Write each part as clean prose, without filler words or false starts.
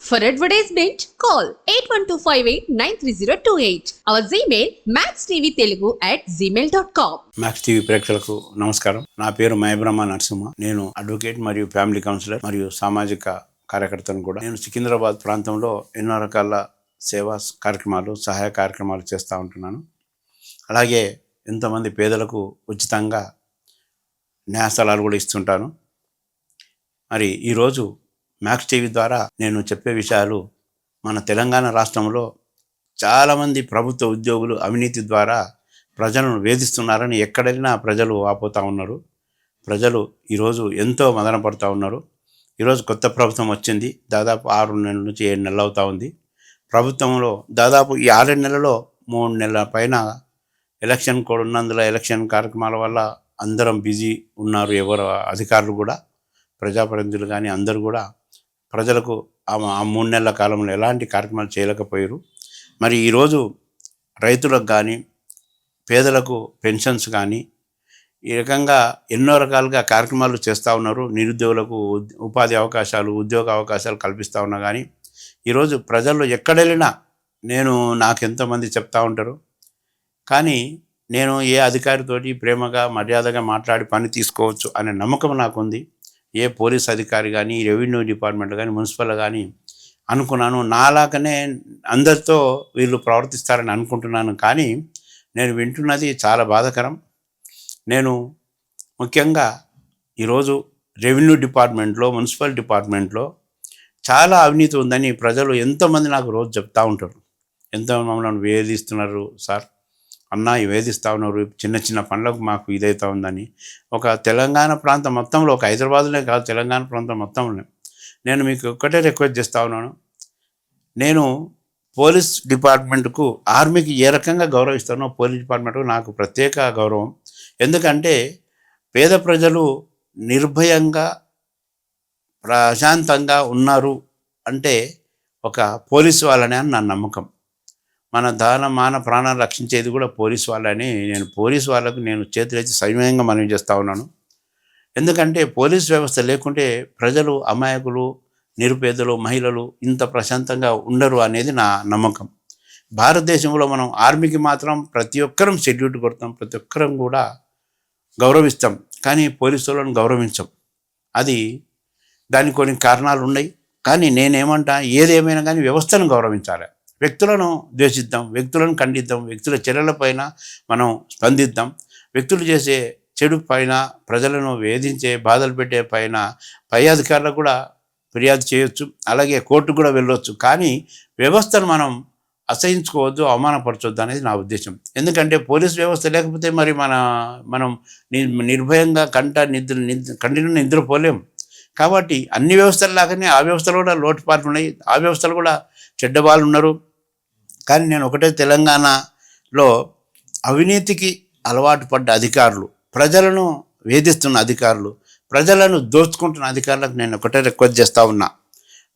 For advertisement, call 8125893028. Our Gmail maxtvtelugu@gmail.com. Max TV ప్రేక్షకులకు నమస్కారం. నా పేరు మయబ్రహ్మ నరసింహ. నేను అడ్వకేట్ మరియు ఫ్యామిలీ కౌన్సిలర్ మరియు సామాజిక కార్యకర్తను కూడా. నేను సికింద్రాబాద్ ప్రాంతంలో ఎన్నో రకాల సేవా కార్యక్రమాలు, సహాయ కార్యక్రమాలు చేస్తూ ఉంటున్నాను. అలాగే ఎంతోమంది పేదలకు ఉచితంగా న్యాయస్థలాలు కూడా ఇస్తుంటాను. మరి ఈరోజు మ్యాక్స్ టీవీ ద్వారా నేను చెప్పే విషయాలు, మన తెలంగాణ రాష్ట్రంలో చాలామంది ప్రభుత్వ ఉద్యోగులు అవినీతి ద్వారా ప్రజలను వేధిస్తున్నారని ఎక్కడైనా ప్రజలు వాపోతూ ఉన్నారు. ప్రజలు ఈరోజు ఎంతో మదన పడుతూ ఉన్నారు. ఈరోజు కొత్త ప్రభుత్వం వచ్చింది. దాదాపు 6 నెలల నుంచి 7 నెలలు అవుతూ ఉంది. ప్రభుత్వంలో దాదాపు ఈ 6 నెలలలో 3 నెలల పైన ఎలక్షన్ కూడా ఉన్నందున ఎలక్షన్ కార్యక్రమాల వల్ల అందరం బిజీ ఉన్నారు. ఎవరు అధికారులు కూడా, ప్రజాప్రతినిధులు కానీ అందరూ కూడా ప్రజలకు ఆ 3 నెలల కాలంలో ఎలాంటి కార్యక్రమాలు చేయలేకపోయారు. మరి ఈరోజు రైతులకు కానీ, పేదలకు పెన్షన్స్ కానీ, ఈ రకంగా ఎన్నో రకాలుగా కార్యక్రమాలు చేస్తూ ఉన్నారు. నిరుద్యోగులకు ఉపాధి అవకాశాలు, ఉద్యోగ అవకాశాలు కల్పిస్తూ ఉన్నా కానీ ఈరోజు ప్రజల్లో ఎక్కడెళ్ళినా నాకు ఎంతోమంది చెప్తూ ఉంటారు. కానీ నేను ఏ అధికారితోటి ప్రేమగా, మర్యాదగా మాట్లాడి పని తీసుకోవచ్చు అనే నమ్మకం నాకుంది. ఏ పోలీస్ అధికారి కానీ, రెవెన్యూ డిపార్ట్మెంట్ కానీ, మున్సిపల్ కానీ అనుకున్నాను. నాలాగనే అందరితో వీళ్ళు ప్రవర్తిస్తారని అనుకుంటున్నాను. కానీ నేను వింటున్నది చాలా బాధాకరం. నేను ముఖ్యంగా ఈరోజు రెవెన్యూ డిపార్ట్మెంట్లో, మున్సిపల్ డిపార్ట్మెంట్లో చాలా అవినీతి ఉందని ప్రజలు ఎంతోమంది నాకు రోజు చెప్తూ ఉంటారు. ఎంతో మమ్మల్ని వేధిస్తున్నారు సార్, అన్న వేధిస్తూ ఉన్నారు, చిన్న చిన్న పనులకు మాకు ఇదవుతూ ఉందని. ఒక తెలంగాణ ప్రాంతం మొత్తంలో, ఒక హైదరాబాద్లోనే కాదు, తెలంగాణ ప్రాంతం మొత్తంలో నేను మీకు ఒక్కటే రిక్వెస్ట్ చేస్తూ ఉన్నాను. నేను పోలీస్ డిపార్ట్మెంట్కు, ఆర్మీకి ఏ రకంగా గౌరవిస్తానో పోలీస్ డిపార్ట్మెంట్కు నాకు ప్రత్యేక గౌరవం. ఎందుకంటే పేద ప్రజలు నిర్భయంగా, ప్రశాంతంగా ఉన్నారు అంటే ఒక పోలీసు వాళ్ళనే అని నా నమ్మకం. మన మాన ప్రాణాలు రక్షించేది కూడా పోలీసు వాళ్ళని నేను పోలీసు వాళ్ళకు చేతులెత్తి సవినయంగా మనవి చేస్తూ ఉన్నాను. ఎందుకంటే పోలీసు వ్యవస్థ లేకుంటే ప్రజలు, అమాయకులు, నిరుపేదలు, మహిళలు ఇంత ప్రశాంతంగా ఉండరు అనేది నా నమ్మకం. భారతదేశంలో మనం ఆర్మీకి మాత్రం ప్రతి ఒక్కరం సెల్యూట్ కొడతాం, ప్రతి ఒక్కరం కూడా గౌరవిస్తాం. కానీ పోలీసు వాళ్ళని గౌరవించం. దానికి కొన్ని కారణాలు ఉన్నాయి. కానీ నేనేమంటా, ఏదేమైనా కానీ వ్యవస్థను గౌరవించాలి. వ్యక్తులను ద్వేషిద్దాం, వ్యక్తులను ఖండిద్దాం, వ్యక్తుల చర్యలపైన మనం స్పందిద్దాం. వ్యక్తులు చేసే చెడు పైన, ప్రజలను వేధించే, బాధలు పెట్టే పైన పై అధికారులకు కూడా ఫిర్యాదు చేయొచ్చు, అలాగే కోర్టుకు కూడా వెళ్ళొచ్చు. కానీ వ్యవస్థను మనం అసహించుకోవద్దు, అవమానపరచొద్దు అనేది నా ఉద్దేశం. ఎందుకంటే పోలీస్ వ్యవస్థ లేకపోతే మరి మనం నిర్భయంగా కంటిన్యూ నిద్రపోలేం. కాబట్టి అన్ని వ్యవస్థలలాగానే ఆ వ్యవస్థలు కూడా లోటుపాట్లు ఉన్నాయి, ఆ వ్యవస్థలు కూడా చెడ్డవాళ్ళు ఉన్నారు. కానీ నేను ఒకటే, తెలంగాణలో అవినీతికి అలవాటు పడ్డ అధికారులు, ప్రజలను వేధిస్తున్న అధికారులు, ప్రజలను దోచుకుంటున్న అధికారులకు నేను ఒకటే రిక్వెస్ట్ చేస్తూ ఉన్నా.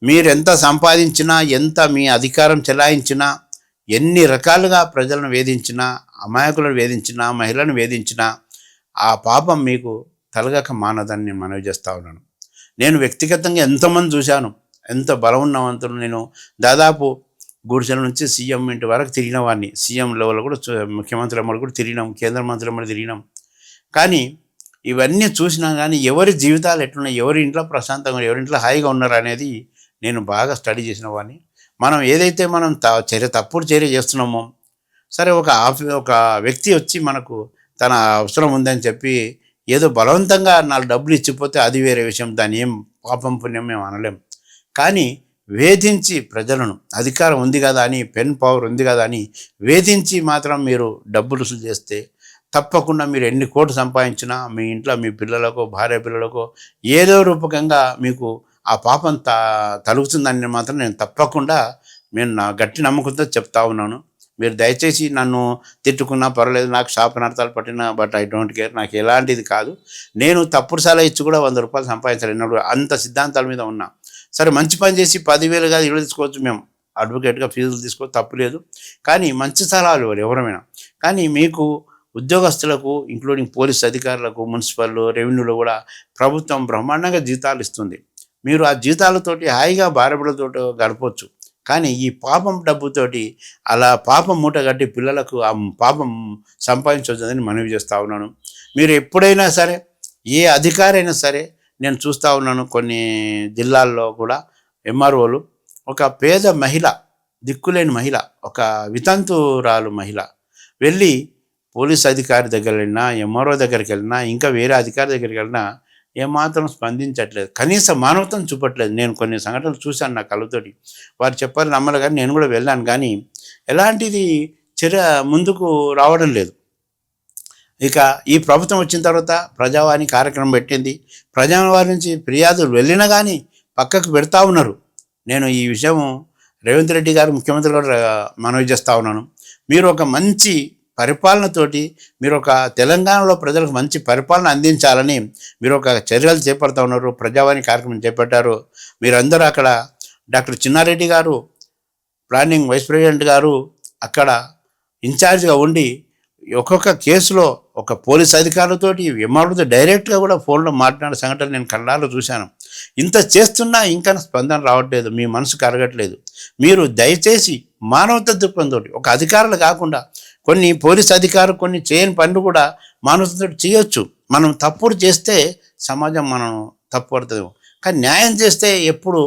మీరు ఎంత సంపాదించినా, ఎంత మీ అధికారం చెలాయించినా, ఎన్ని రకాలుగా ప్రజలను వేధించినా, అమాయకులను వేధించినా, మహిళలను వేధించినా ఆ పాపం మీకు తలగక మానదని నేను మనవి చేస్తూ ఉన్నాను. నేను వ్యక్తిగతంగా ఎంతోమంది చూశాను, ఎంత బలం ఉన్నవంతులు. నేను దాదాపు గుడిసెల నుంచి సీఎం ఇంటి వరకు తిరిగిన వాడిని. సీఎం లెవెల్ కూడా, ముఖ్యమంత్రి అమ్మలు కూడా తిరిగినాం, కేంద్ర మంత్రి అమ్మలు తిరిగినాం. కానీ ఇవన్నీ చూసినా కానీ ఎవరి జీవితాలు ఎట్లున్నాయి, ఎవరి ఇంట్లో ప్రశాంతంగా, ఎవరి ఇంట్లో హాయిగా ఉన్నారు అనేది నేను బాగా స్టడీ చేసిన వాడిని. మనం ఏదైతే మనం తప్పుడు చర్య చేస్తున్నామో, సరే ఒక వ్యక్తి వచ్చి మనకు తన అవసరం ఉందని చెప్పి ఏదో బలవంతంగా 4 డబ్బులు ఇచ్చిపోతే అది వేరే విషయం. దాని ఏం పాపం పుణ్యం మేము అనలేం. కానీ వేధించి ప్రజలను, అధికారం ఉంది కదా అని, పెన్ పవర్ ఉంది కదా అని వేధించి మాత్రం మీరు డబ్బులు వసూలు చేస్తే తప్పకుండా మీరు ఎన్ని కోట్లు సంపాదించినా మీ ఇంట్లో మీ పిల్లలకో, భార్య పిల్లలకో ఏదో రూపకంగా మీకు ఆ పాపం తలుగుతుందని మాత్రం నేను తప్పకుండా నా గట్టి నమ్మకంతో చెప్తా ఉన్నాను. మీరు దయచేసి నన్ను తిట్టుకున్నా పర్వాలేదు, నాకు శాపనార్థాలు పట్టినా, బట్ ఐ డోంట్ కేర్. నాకు ఎలాంటిది కాదు. నేను తప్పుడు సలహా ఇచ్చి కూడా 100 రూపాయలు సంపాదించలేను, అంత సిద్ధాంతాల మీద ఉన్నా. సరే, మంచి పని చేసి 10,000 కాదు 20 తీసుకోవచ్చు, మేము అడ్వకేట్గా ఫీజులు తీసుకోవచ్చు, తప్పులేదు. కానీ మంచి సలహాలు ఇవ్వాలి ఎవరైనా. కానీ మీకు ఉద్యోగస్తులకు, ఇంక్లూడింగ్ పోలీస్ అధికారులకు, మున్సిపల్, రెవెన్యూలో కూడా ప్రభుత్వం బ్రహ్మాండంగా జీతాలు ఇస్తుంది. మీరు ఆ జీతాలతోటి హాయిగా భార్యబిడ్డలతో గడపవచ్చు. కానీ ఈ పాపం డబ్బుతోటి అలా పాపం మూట కట్టి పిల్లలకు ఆ పాపం సంపాదించవద్దని మనవి చేస్తూ ఉన్నాను. మీరు ఎప్పుడైనా సరే ఏ అధికారి అయినా సరే, నేను చూస్తూ ఉన్నాను కొన్ని జిల్లాల్లో కూడా ఎంఆర్ఓలు ఒక పేద మహిళ, దిక్కులేని మహిళ, ఒక వితంతురాలు మహిళ వెళ్ళి పోలీస్ అధికారి దగ్గర వెళ్ళినా, ఎంఆర్ఓ దగ్గరికి వెళ్ళినా, ఇంకా వేరే అధికారి దగ్గరికి వెళ్ళినా ఏమాత్రం స్పందించట్లేదు. కనీస మానవతను చూపట్లేదు. నేను కొన్ని సంఘటనలు చూశాను నా కళ్ళతోటి. వారు చెప్పారు నమ్మలు, కానీ నేను కూడా వెళ్ళాను, కానీ ఎలాంటిది చర్య ముందుకు రావడం లేదు. ఇక ఈ ప్రభుత్వం వచ్చిన తర్వాత ప్రజావాణి కార్యక్రమం పెట్టింది. ప్రజావాణి నుంచి ఫిర్యాదులు వెళ్ళినా కానీ పక్కకు పెడతా ఉన్నారు. నేను ఈ విషయం రేవంత్ రెడ్డి గారు ముఖ్యమంత్రి గారు మనవి చేస్తూ ఉన్నాను. మీరు ఒక మంచి పరిపాలనతోటి, మీరు ఒక తెలంగాణలో ప్రజలకు మంచి పరిపాలన అందించాలని మీరు ఒక చర్యలు చేపడతా ఉన్నారు. ప్రజావాణి కార్యక్రమం చేపట్టారు. మీరందరూ అక్కడ డాక్టర్ చిన్నారెడ్డి గారు, ప్లానింగ్ వైస్ ప్రెసిడెంట్ గారు అక్కడ ఇన్ఛార్జ్గా ఉండి ఒక్కొక్క కేసులో ఒక పోలీస్ అధికారులతోటి ఎంఆర్ఓతో డైరెక్ట్గా కూడా ఫోన్లో మాట్లాడిన సంఘటన నేను కళ్ళాలో చూశాను. ఇంత చేస్తున్నా ఇంకా స్పందన రావట్లేదు, మీ మనసు కరగట్లేదు. మీరు దయచేసి మానవతా దృక్పథంతో, ఒక అధికారులు కాకుండా కొన్ని పోలీస్ అధికారులు కొన్ని చేయని పనులు కూడా మానవతతో చేయొచ్చు. మనం తప్పుడు చేస్తే సమాజం మనం తప్పు పడుతుంది, కానీ న్యాయం చేస్తే ఎప్పుడు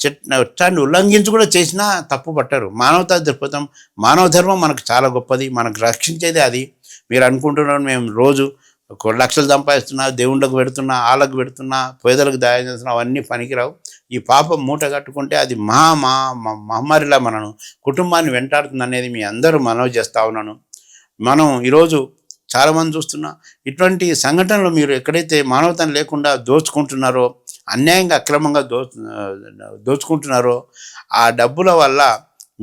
చట్టాన్ని ఉల్లంఘించి కూడా చేసినా తప్పు పట్టారు. మానవతా దృక్పథం, మానవ ధర్మం మనకు చాలా గొప్పది, మనకు రక్షించేది అది. మీరు అనుకుంటున్నారు మేము రోజు లక్షలు సంపాదిస్తున్నా, దేవుళ్ళకు పెడుతున్నా, ఆళ్ళకు పెడుతున్నా, పేదలకు దాయం చేస్తున్నా, అవన్నీ పనికిరావు. ఈ పాపం మూట కట్టుకుంటే అది మహమ్మారిలా మనను కుటుంబాన్ని వెంటాడుతుంది అనేది మీ అందరూ మనవి చేస్తూ ఉన్నాను. మనం ఈరోజు చాలామంది చూస్తున్నా ఇటువంటి సంఘటనలు, మీరు ఎక్కడైతే మానవతను లేకుండా దోచుకుంటున్నారో, అన్యాయంగా అక్రమంగా దోచుకుంటున్నారో, ఆ డబ్బుల వల్ల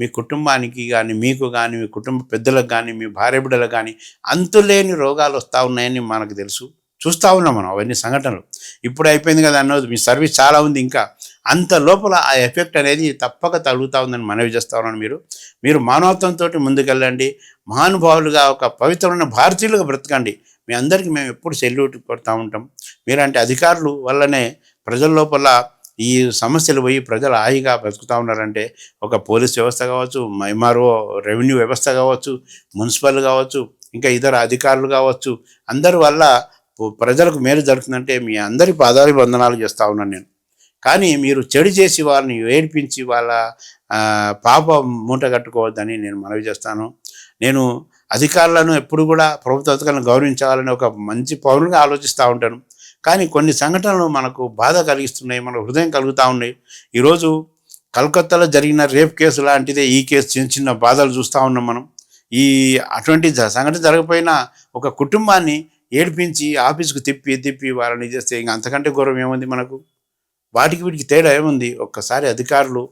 మీ కుటుంబానికి కానీ, మీకు కానీ, మీ కుటుంబ పెద్దలకు కానీ, మీ భార్య బిడ్డలకు కానీ అంతులేని రోగాలు వస్తూ ఉన్నాయని మనకు తెలుసు. చూస్తూ ఉన్నాం మనం అవన్నీ సంఘటనలు. ఇప్పుడు అయిపోయింది కదా అన్నది, మీ సర్వీస్ చాలా ఉంది, ఇంకా అంత లోపల ఆ ఎఫెక్ట్ అనేది తప్పక తగులుతూ ఉందని మనవి చేస్తూ ఉన్నాను. మీరు మానవత్వంతో ముందుకెళ్ళండి, మహానుభావులుగా ఒక పవిత్రమైన భారతీయులుగా బ్రతకండి. మీ అందరికీ మేము ఎప్పుడు సెల్యూట్ కొడుతూ ఉంటాం. మీరంటే అధికారులు వల్లనే ప్రజల లోపల ఈ సమస్యలు పోయి ప్రజలు హాయిగా బ్రతుకుతూ ఉన్నారంటే, ఒక పోలీస్ వ్యవస్థ కావచ్చు, ఎంఆర్ఓ రెవెన్యూ వ్యవస్థ కావచ్చు, మున్సిపల్ కావచ్చు, ఇంకా ఇతర అధికారులు కావచ్చు, అందరి వల్ల ప్రజలకు మేలు జరుగుతుందంటే మీ అందరి పాదాలు వందనాలు చేస్తూ ఉన్నాను నేను. కానీ మీరు చెడు చేసి వాళ్ళని ఏడిపించి వాళ్ళ పాప మూట కట్టుకోవద్దని నేను మనవి చేస్తాను. నేను అధికారులను ఎప్పుడు కూడా ప్రభుత్వ అధికారులను గౌరవించాలని ఒక మంచి పౌరులుగా ఆలోచిస్తూ ఉంటాను. కానీ కొన్ని సంఘటనలు మనకు బాధ కలిగిస్తున్నాయి, మనకు హృదయం కలుగుతూ ఉన్నాయి. ఈరోజు కలకత్తాలో జరిగిన రేప్ కేసు లాంటిదే ఈ కేసు, చిన్న చిన్న బాధలు చూస్తూ ఉన్నాం మనం. అటువంటి సంఘటన జరగకపోయినా ఒక కుటుంబాన్ని ఏడిపించి ఆఫీసుకు తిప్పి వాళ్ళని చేస్తే ఇంకా అంతకంటే గౌరవం ఏముంది మనకు? వాటికి వీటికి తేడా ఏముంది? ఒక్కసారి అధికారులు,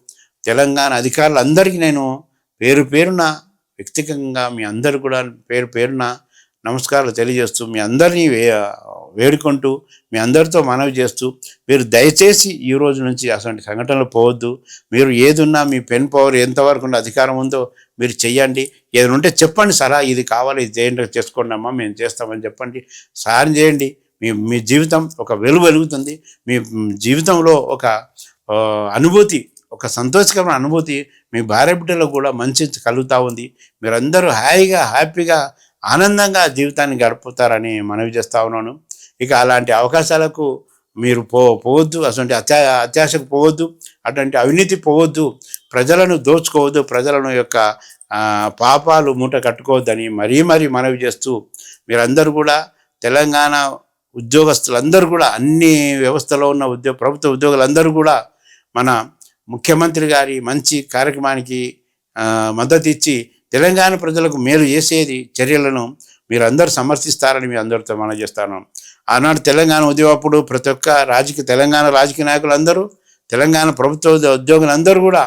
తెలంగాణ అధికారులు అందరికీ నేను పేరున వ్యక్తిగతంగా మీ అందరూ కూడా పేరున నమస్కారాలు తెలియజేస్తూ, మీ అందరినీ వేడుకుంటూ, మీ అందరితో మనవి చేస్తూ, మీరు దయచేసి ఈ రోజు నుంచి అటువంటి సంఘటనలు పోవద్దు. మీరు ఏదున్నా మీ పెన్ పవర్ ఎంతవరకు ఉన్న అధికారం ఉందో మీరు చెయ్యండి. ఏదైనా ఉంటే చెప్పండి, సరా ఇది కావాలి, ఇది చేయండి, చేసుకోండి అమ్మా, మేము చేస్తామని చెప్పండి, సాయం చేయండి. మీ జీవితం ఒక వెలుగుతుంది. మీ జీవితంలో ఒక అనుభూతి, ఒక సంతోషకరమైన అనుభూతి మీ భార్య బిడ్డలకు కూడా మంచి కలుగుతూ ఉంది. మీరందరూ హ్యాపీగా ఆనందంగా జీవితాన్ని గడుపుతారని మనవి చేస్తూ ఉన్నాను. ఇక అలాంటి అవకాశాలకు మీరు పోవద్దు, అటువంటి అత్యాశకు పోవద్దు, అటువంటి అవినీతి పోవద్దు, ప్రజలను దోచుకోవద్దు, ప్రజలను యొక్క పాపాలు మూట కట్టుకోవద్దని మరీ మనవి చేస్తూ, మీరందరూ కూడా తెలంగాణ ఉద్యోగస్తులందరూ కూడా, అన్ని వ్యవస్థలో ఉన్న ప్రభుత్వ ఉద్యోగులందరూ కూడా మన ముఖ్యమంత్రి గారి మంచి కార్యక్రమానికి మద్దతు ఇచ్చి తెలంగాణ ప్రజలకు మేలు చేసేది చర్యలను మీరందరూ సమర్థిస్తారని మీ అందరితో మనం చేస్తాను. ఆనాడు తెలంగాణ ఉద్యమప్పుడు ప్రతి ఒక్క తెలంగాణ రాజకీయ నాయకులందరూ, తెలంగాణ ప్రభుత్వ ఉద్యోగులందరూ కూడా,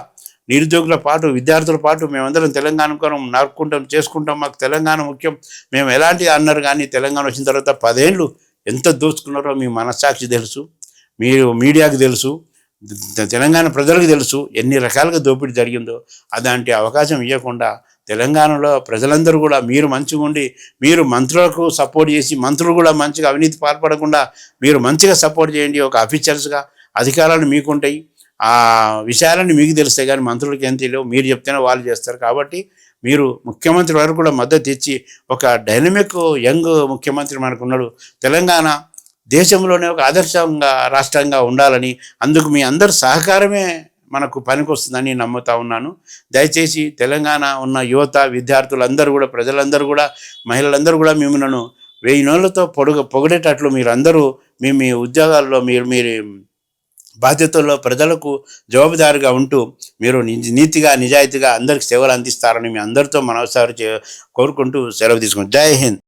నిరుద్యోగుల పాటు, విద్యార్థుల పాటు మేమందరం తెలంగాణ కొరం నరుక్కుంటాం, చేసుకుంటాం, మాకు తెలంగాణ ముఖ్యం, మేము ఎలాంటి అన్నారు. కానీ తెలంగాణ వచ్చిన తర్వాత 10 ఏళ్ళు ఎంత దోచుకున్నారో మీ మనస్సాక్షి తెలుసు, మీరు మీడియాకు తెలుసు, తెలంగాణ ప్రజలకు తెలుసు ఎన్ని రకాలుగా దోపిడీ జరిగిందో. అలాంటి అవకాశం ఇవ్వకుండా తెలంగాణలో ప్రజలందరూ కూడా మీరు మంచిగా ఉండి, మీరు మంత్రులకు సపోర్ట్ చేసి, మంత్రులు కూడా మంచిగా అవినీతి పాల్పడకుండా మీరు మంచిగా సపోర్ట్ చేయండి. ఒక అఫీషియల్స్గా అధికారాలు మీకుంటాయి, ఆ విషయాలన్నీ మీకు తెలుస్తాయి, కానీ మంత్రులకి ఏం తెలియవు. మీరు చెప్తేనే వాళ్ళు చేస్తారు. కాబట్టి మీరు ముఖ్యమంత్రి వరకు కూడా మద్దతు ఇచ్చి ఒక డైనమిక్ యంగ్ ముఖ్యమంత్రి మనకు ఉన్నాడు. తెలంగాణ దేశంలోనే ఒక ఆదర్శంగా రాష్ట్రంగా ఉండాలని, అందుకు మీ అందరి సహకారమే మనకు పనికొస్తుందని నమ్ముతా ఉన్నాను. దయచేసి తెలంగాణ ఉన్న యువత, విద్యార్థులందరూ కూడా, ప్రజలందరూ కూడా, మహిళలందరూ కూడా మిమ్మల్ని 1000 నోళ్లతో పొగిడేటట్లు మీరందరూ మీ ఉద్యోగాల్లో మీరు బాధ్యతల్లో ప్రజలకు జవాబుదారీగా ఉంటూ మీరు నీతిగా నిజాయితీగా అందరికి సేవలు అందిస్తారని మీ అందరితో మనసారి కోరుకుంటూ సెలవు తీసుకుంటాం. జై హింద్.